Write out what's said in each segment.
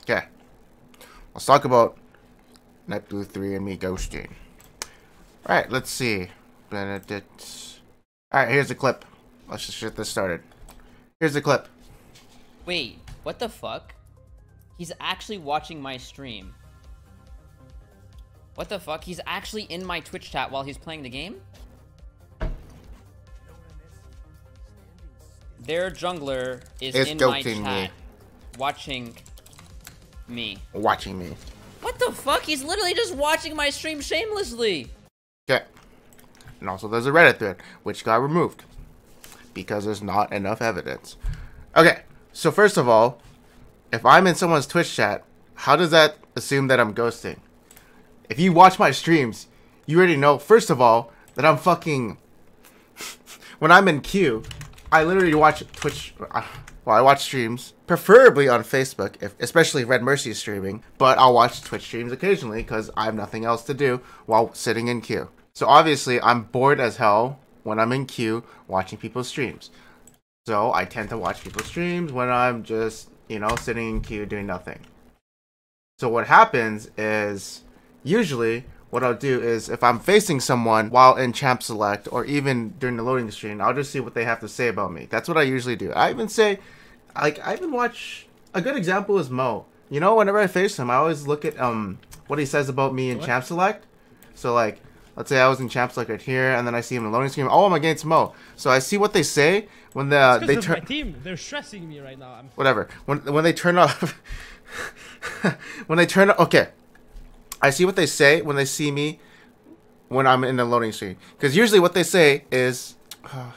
Okay. Let's talk about nightblue3 and me ghosting. Alright, let's see. Benedict. Alright, here's the clip. Let's just get this started. Here's the clip. Wait, what the fuck? He's actually watching my stream. What the fuck? He's actually in my Twitch chat while he's playing the game? Their jungler is in my chat. Watching me. Watching me. What the fuck? He's literally just watching my stream shamelessly. Okay. And also there's a Reddit thread, which got removed. Because there's not enough evidence. Okay, so first of all, if I'm in someone's Twitch chat, how does that assume that I'm ghosting? If you watch my streams, you already know, first of all, that I'm fucking... when I'm in queue, I literally watch Twitch... well, I watch streams, preferably on Facebook, especially if Red Mercy is streaming, but I'll watch Twitch streams occasionally because I have nothing else to do while sitting in queue. So obviously, I'm bored as hell when I'm in queue watching people's streams. So I tend to watch people's streams when I'm just, you know, sitting in queue doing nothing. So what happens is, usually, what I'll do is, if I'm facing someone while in Champ Select, or even during the loading screen, I'll just see what they have to say about me. That's what I usually do. I even say, like, I even watch, a good example is Mo. You know, whenever I face him, I always look at what he says about me in Champ Select. So, like, let's say I was in Champ Select right here, and then I see him in the loading screen. Oh, I'm against Mo. So I see what they say when they turn. My team, they're stressing me right now. Whatever. When they turn off. When they turn off. Okay. I see what they say when they see me when I'm in the loading screen. Because usually what they say is,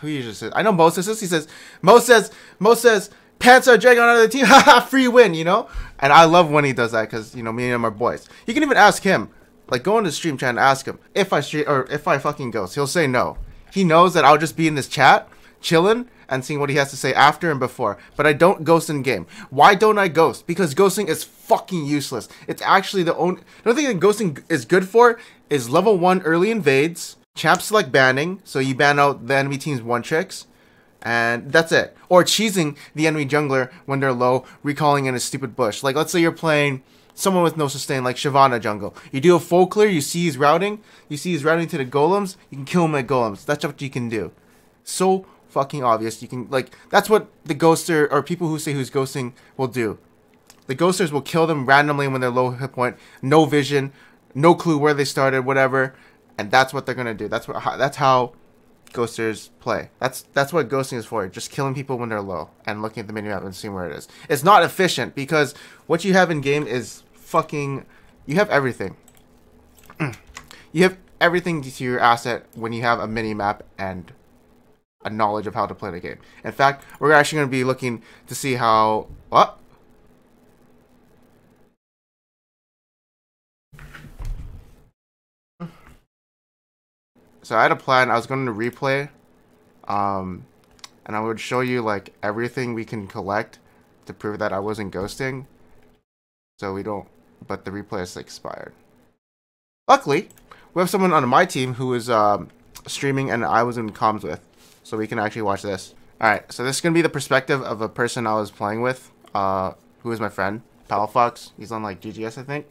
who usually says? I know Mo says this. He says, Mo says, pants are dragging on another team. Haha, free win, you know? And I love when he does that because, you know, me and him are boys. You can even ask him. Like, go into the stream chat and ask him if I stream or if I fucking ghost. He'll say no. He knows that I'll just be in this chat, chilling, and seeing what he has to say after and before. But I don't ghost in game. Why don't I ghost? Because ghosting is fucking useless. It's actually the only thing that ghosting is good for is level 1 early invades, Champ Select banning, so you ban out the enemy team's one tricks, and that's it. Or cheesing the enemy jungler when they're low, recalling in a stupid bush. Like, let's say you're playing someone with no sustain, like Shyvana jungle. You do a full clear, you see he's routing to the golems, you can kill him at golems. That's what you can do. So fucking obvious. You can, like, that's what the ghoster or people who say who's ghosting will do. The ghosters will kill them randomly when they're low hit point, no vision, no clue where they started, whatever, and that's what they're gonna do. That's how ghosters play. That's what ghosting is for. Just killing people when they're low and looking at the menu map and seeing where it is. It's not efficient because what you have in game is fucking, you have everything. You have everything to your asset when you have a mini map and a knowledge of how to play the game. In fact, we're actually going to be looking to see how... What? So I had a plan. I was going to replay. And I would show you, like, everything we can collect to prove that I wasn't ghosting. So we don't... But the replay is expired. Luckily, we have someone on my team who is streaming and I was in comms with. So we can actually watch this. Alright, so this is going to be the perspective of a person I was playing with, who is my friend, Palafox. He's on, like, GGS, I think.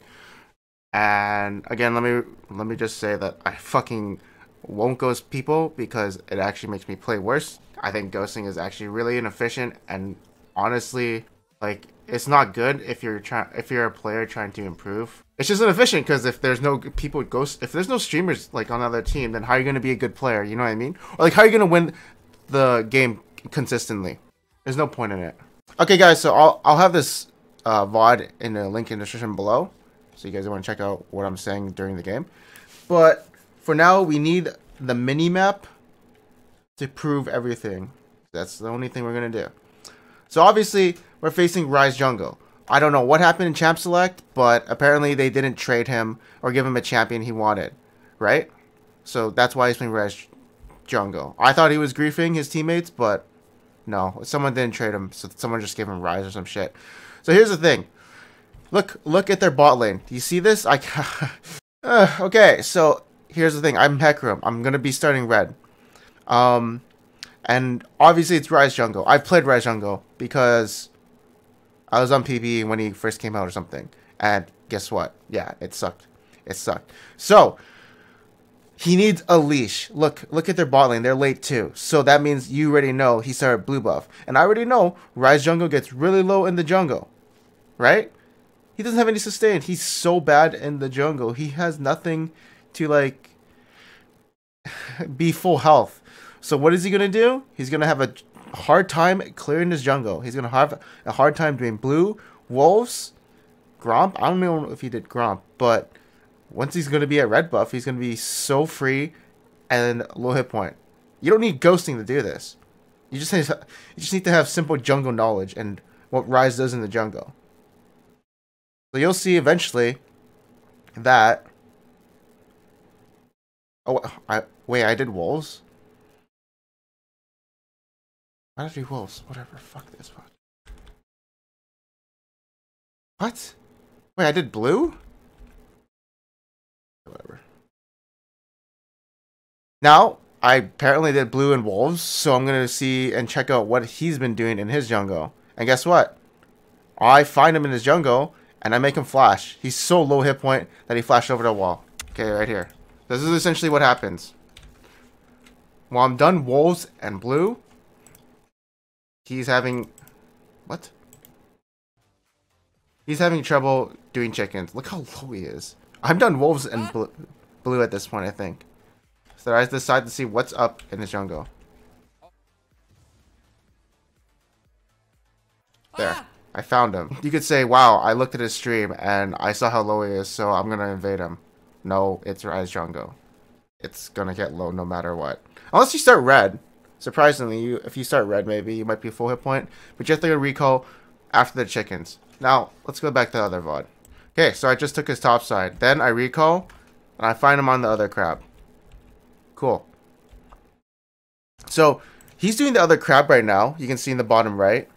And, again, let me just say that I fucking won't ghost people because it actually makes me play worse. I think ghosting is actually really inefficient and, honestly, like, it's not good if you're a player trying to improve. It's just inefficient because if there's no people ghost, if there's no streamers like on another team, then how are you gonna be a good player? You know what I mean? Or like how are you gonna win the game consistently? There's no point in it. Okay, guys, so I'll have this VOD in the link in the description below, so you guys want to check out what I'm saying during the game. But for now, we need the mini map to prove everything. That's the only thing we're gonna do. So obviously, we're facing Rise Jungle. I don't know what happened in Champ Select, but apparently they didn't trade him or give him a champion he wanted, right? So that's why he's playing Rise Jungle. I thought he was griefing his teammates, but no, someone didn't trade him, so someone just gave him Rise or some shit. So here's the thing. Look at their bot lane. Do you see this? Okay, so here's the thing. I'm Hecarim. I'm gonna be starting red. And obviously it's Rise Jungle. I've played Rise Jungle because I was on PB when he first came out or something. And guess what? Yeah, it sucked. It sucked. So, he needs a leash. Look at their bot lane. They're late too. So that means you already know he started blue buff. And I already know Rise jungle gets really low in the jungle. Right? He doesn't have any sustain. He's so bad in the jungle. He has nothing to like be full health. So what is he gonna do? He's gonna have a hard time clearing his jungle. He's gonna have a hard time doing blue, wolves, Gromp. I don't know if he did Gromp, but once he's gonna be at red buff, he's gonna be so free and low hit point. You don't need ghosting to do this. You just need to have simple jungle knowledge and what Rise does in the jungle. So you'll see eventually that. Oh, I did wolves. Why did I do wolves? Whatever. Fuck this. What? Wait, I did blue? Whatever. Now, I apparently did blue and wolves, so I'm gonna see and check out what he's been doing in his jungle. And guess what? I find him in his jungle, and I make him flash. He's so low hit point that he flashed over the wall. Okay, right here. This is essentially what happens. While I'm done wolves and blue, he's having... What? He's having trouble doing chickens. Look how low he is. I'm done wolves and blue at this point, I think. So I decide to see what's up in his jungle. There. I found him. You could say, wow, I looked at his stream and I saw how low he is, so I'm gonna invade him. No, it's Rise jungle. It's gonna get low no matter what. Unless you start red. Surprisingly, if you start red, maybe you might be full hit point. But you have to go recall after the chickens. Now, let's go back to the other VOD. Okay, so I just took his top side. Then I recall, and I find him on the other crab. Cool. So, he's doing the other crab right now. You can see in the bottom right.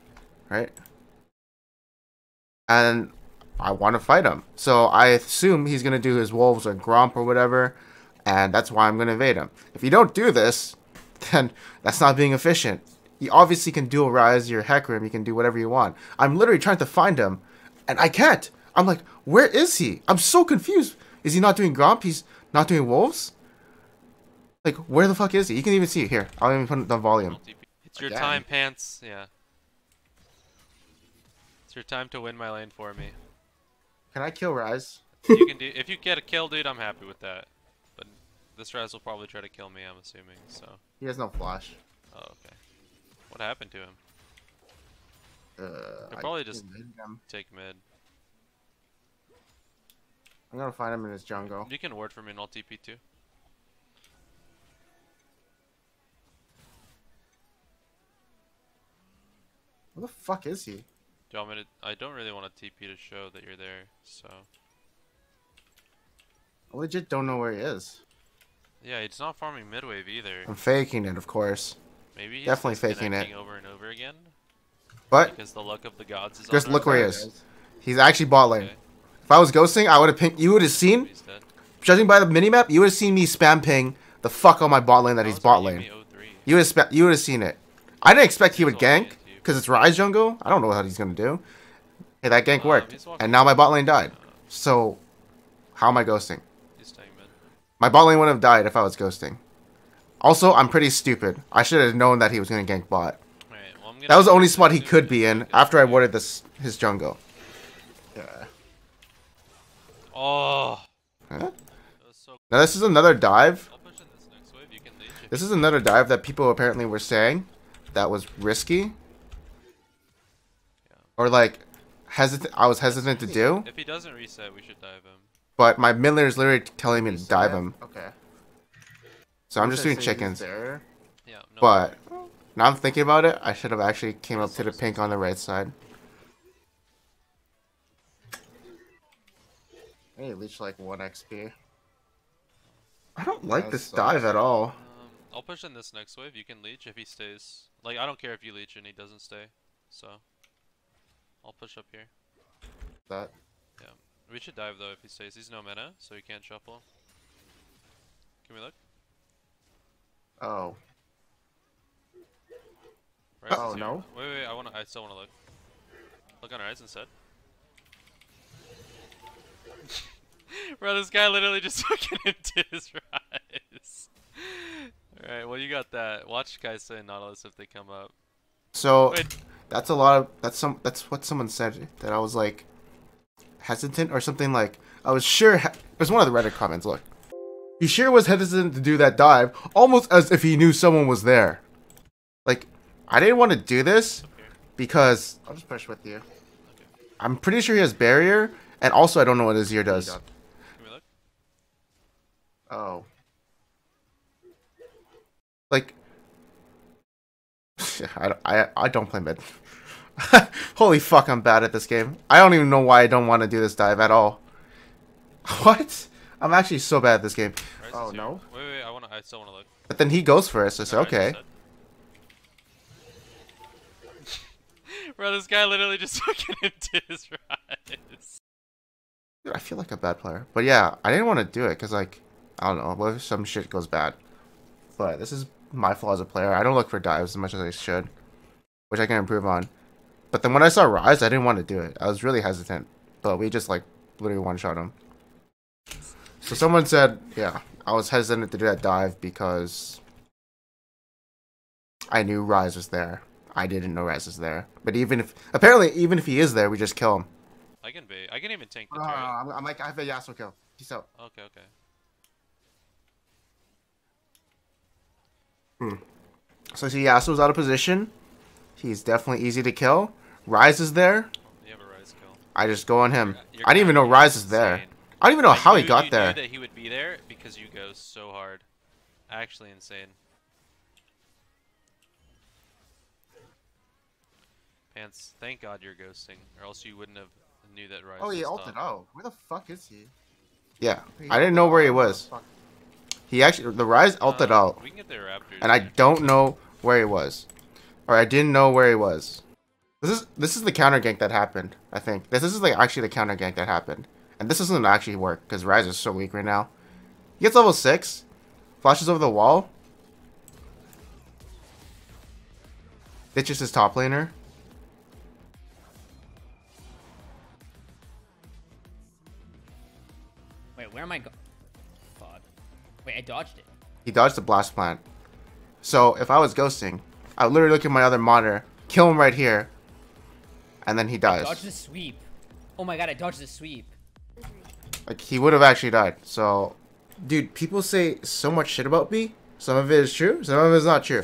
Right? And I want to fight him. So, I assume he's going to do his wolves or Gromp or whatever. And that's why I'm going to invade him. If you don't do this, then that's not being efficient. You obviously can dual rise your Hecarim. You can do whatever you want. I'm literally trying to find him, and I can't. I'm like, where is he? I'm so confused. Is he not doing Gromp? He's not doing wolves? Like, where the fuck is he? You can even see it here. I'll even put the volume. It's your time, Pants. Yeah. It's your time to win my lane for me. Can I kill Rise? You can do. If you get a kill, dude, I'm happy with that. But this Rise will probably try to kill me, I'm assuming. So. He has no flash. Oh, okay. What happened to him? He'll I probably just take mid. I'm gonna find him in his jungle. You can ward for me and I'll TP too. Where the fuck is he? Do you want me to? I don't really want to TP to show that you're there, so. I legit don't know where he is. Yeah, he's not farming mid wave either. I'm faking it, of course. Maybe he's definitely faking it over and over again. But because the luck of the gods is just on look our where he side. is. He's actually bot lane. Okay. If I was ghosting, I would have pinged. You would have seen. Judging by the minimap, you would have seen me spam ping the fuck on my bot lane that he's bot lane. You would have seen it. I didn't expect he would gank because it's Rise jungle. I don't know what he's gonna do. Hey, that gank worked, and now my bot lane died. So, how am I ghosting? My bot lane wouldn't have died if I was ghosting. Also, I'm pretty stupid. I should have known that he was gonna gank bot. That was the only spot he could be in after I warded his jungle. Yeah. Oh. Huh? Now this is another dive. This is another dive that people apparently were saying that was risky. Yeah. Or like I was hesitant to do. If he doesn't reset, we should dive him. But my mid laner is literally telling me to dive him. Okay. So I'm just doing chickens. Yeah, no. But now I'm thinking about it, I should have actually came up to the pink on the right side. Hey, leech like 1 XP. I don't like this dive at all. I'll push in this next wave. You can leech if he stays. Like, I don't care if you leech and he doesn't stay. So, I'll push up here. That. Yeah. We should dive though if he stays. He's no mana, so he can't shuffle. Can we look? Oh. Right, oh no. Wait, I still wanna look. Look on Rise instead. Bro, this guy literally just fucking into his Rise. Alright, well you got that. Watch guys say Nautilus if they come up. So Wait. that's a lot of that's what someone said, that I was like hesitant or something. Like I was sure. It was one of the Reddit comments. Look, he sure was hesitant to do that dive, almost as if he knew someone was there. Like I didn't want to do this because I'll just push with you. Okay. I'm pretty sure he has barrier, and also I don't know what his ear does. Can we look? Oh. Like, I don't play mid. Holy fuck, I'm bad at this game. I don't even know why I don't want to do this dive at all. What? I'm actually so bad at this game. Rise Oh is here. no. Wait, I still wanna look. But then he goes first, so I said, Rise okay. instead. Bro, this guy literally just fucking into his Rise. Dude, I feel like a bad player. But yeah, I didn't want to do it because, like, I don't know, what if some shit goes bad? But this is my flaw as a player. I don't look for dives as much as I should, which I can improve on. But then when I saw Rise, I didn't want to do it. I was really hesitant. But we just, like, literally one-shot him. So someone said, yeah, I was hesitant to do that dive because I knew Rise was there. I didn't know Rise was there. But apparently, even if he is there, we just kill him. I can bait. I can even tank the No, turret. I'm like, I have a Yasuo kill. Peace out. Okay. So see, Yasuo's out of position. He's definitely easy to kill. Rise is there. You have a Rise kill. I just go on him. Your I didn't even know counter Rise is is there. insane. I don't even know I how he knew got you there. knew that he would be there because you go so hard. Actually insane. Pants, thank God you're ghosting, or else you wouldn't have knew that Rise Oh, he was ulted top. out. Where the fuck is he? Yeah, I didn't know where he was. He actually, the Rise ulted out, We can get the Raptors. and I there. don't know where he was, or I didn't know where he was. This is the counter gank that happened. I think this is like actually the counter gank that happened, and this doesn't actually work because Rise is so weak right now. He gets level 6, flashes over the wall, ditches his top laner. Wait, where am I going? Fuck. Wait, I dodged it. He dodged the blast plant. So if I was ghosting, I would literally look at my other monitor, kill him right here, and then he dies. Dodge the sweep. Oh my god, I dodged the sweep. Like, he would have actually died. So, dude, people say so much shit about me. Some of it is true, some of it is not true.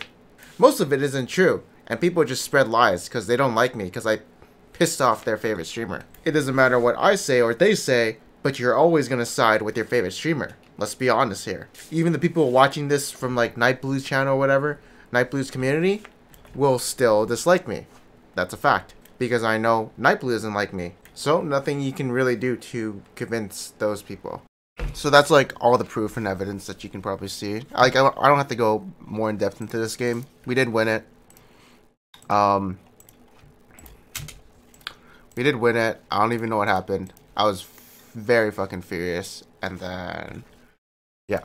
Most of it isn't true, and people just spread lies because they don't like me because I pissed off their favorite streamer. It doesn't matter what I say or they say, but you're always gonna side with your favorite streamer. Let's be honest here. Even the people watching this from like nightblue's channel or whatever, nightblue's community, will still dislike me. That's a fact. Because I know nightblue doesn't like me. So nothing you can really do to convince those people. So that's like all the proof and evidence that you can probably see. Like I don't have to go more in depth into this game. We did win it. We did win it. I don't even know what happened. I was very fucking furious, and then yeah,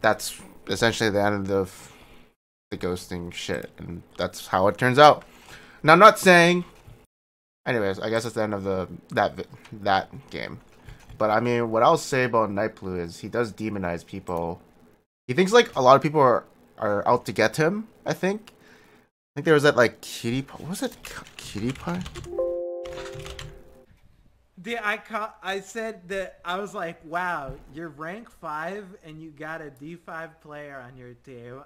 that's essentially the end of the ghosting shit, and that's how it turns out. Now, I'm not saying. Anyways, I guess it's the end of that game. But I mean, what I'll say about nightblue is he does demonize people. He thinks like a lot of people are out to get him. I think there was that like cutie pie. What was it? Cutie pie? Dude, I said that I was like, wow, you're rank 5 and you got a D5 player on your team.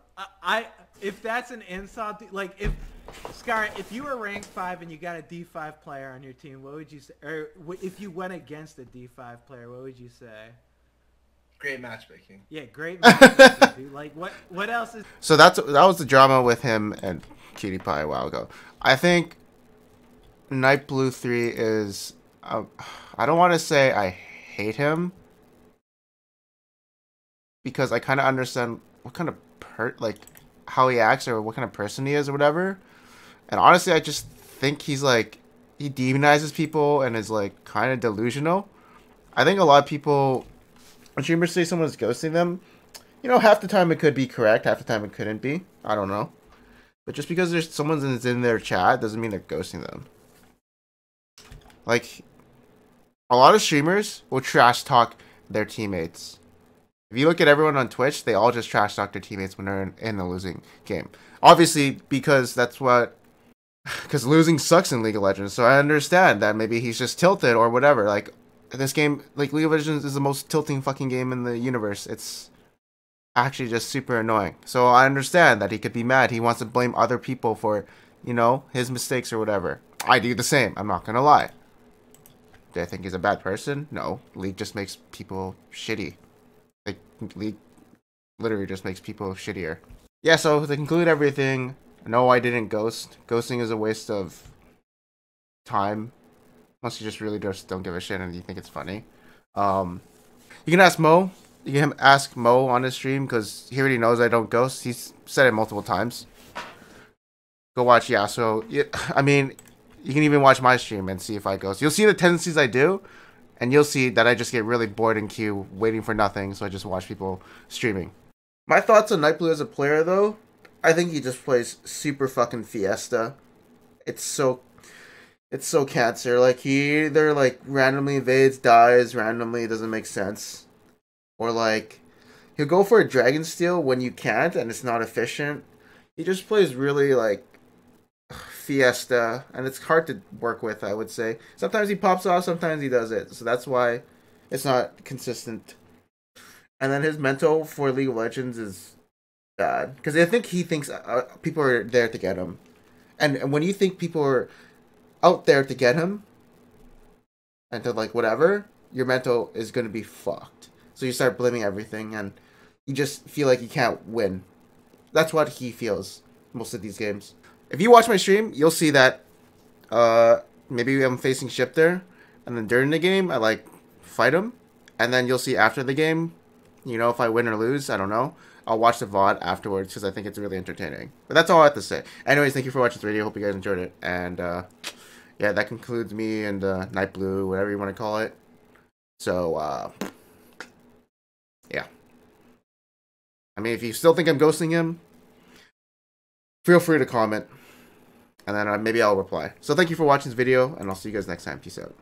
If that's an insult, like if Scar, if you were rank 5 and you got a D5 player on your team, what would you say? Or if you went against a D5 player, what would you say? Great matchmaking. Yeah, great matchmaking, dude. Like what else is? So that was the drama with him and Cutie Pie a while ago. I think nightblue3 is. I don't want to say I hate him because I kind of understand what kind of how he acts or what kind of person he is or whatever. And honestly, I just think he's like he demonizes people and is like kind of delusional. I think a lot of people, when streamers say someone's ghosting them, you know, half the time it could be correct, half the time it couldn't be. I don't know. But just because there's someone's in their chat doesn't mean they're ghosting them. Like, a lot of streamers will trash talk their teammates. If you look at everyone on Twitch, they all just trash talk their teammates when they're in a losing game. Obviously, because because losing sucks in League of Legends. So I understand that maybe he's just tilted or whatever. Like, this game, like, League of Legends is the most tilting fucking game in the universe. It's actually just super annoying. So I understand that he could be mad. He wants to blame other people for, you know, his mistakes or whatever. I do the same. I'm not gonna lie. Do I think he's a bad person? No. League just makes people shitty. Like, League literally just makes people shittier. Yeah, so to conclude everything, no, I didn't ghost. Ghosting is a waste of time. Unless you just really just don't give a shit and you think it's funny. You can ask Mo. You can ask Mo on his stream because he already knows I don't ghost. He's said it multiple times. Go watch Yasuo. Yeah, I mean, you can even watch my stream and see if I ghost. You'll see the tendencies I do, and you'll see that I just get really bored in queue waiting for nothing, so I just watch people streaming. My thoughts on nightblue as a player, though, I think he just plays super fucking Fiesta. It's so cancer. Like, he either, like, randomly invades, dies, randomly, doesn't make sense. Or, like, he'll go for a dragon steal when you can't, and it's not efficient. He just plays really, like, Fiesta, and it's hard to work with, I would say. Sometimes he pops off, sometimes he does it. So that's why it's not consistent. And then his mental for League of Legends is bad. Because I think he thinks people are there to get him. And when you think people are out there to get him, and to, like, whatever, your mental is going to be fucked. So you start blaming everything, and you just feel like you can't win. That's what he feels most of these games. If you watch my stream, you'll see that maybe I'm facing ship there, and then during the game, I, like, fight him. And then you'll see after the game, you know, if I win or lose, I don't know. I'll watch the VOD afterwards because I think it's really entertaining. But that's all I have to say. Anyways, thank you for watching this video. Hope you guys enjoyed it. And, yeah, that concludes me and nightblue, whatever you want to call it. So, yeah. I mean, if you still think I'm ghosting him, feel free to comment. And then maybe I'll reply. So thank you for watching this video, and I'll see you guys next time. Peace out.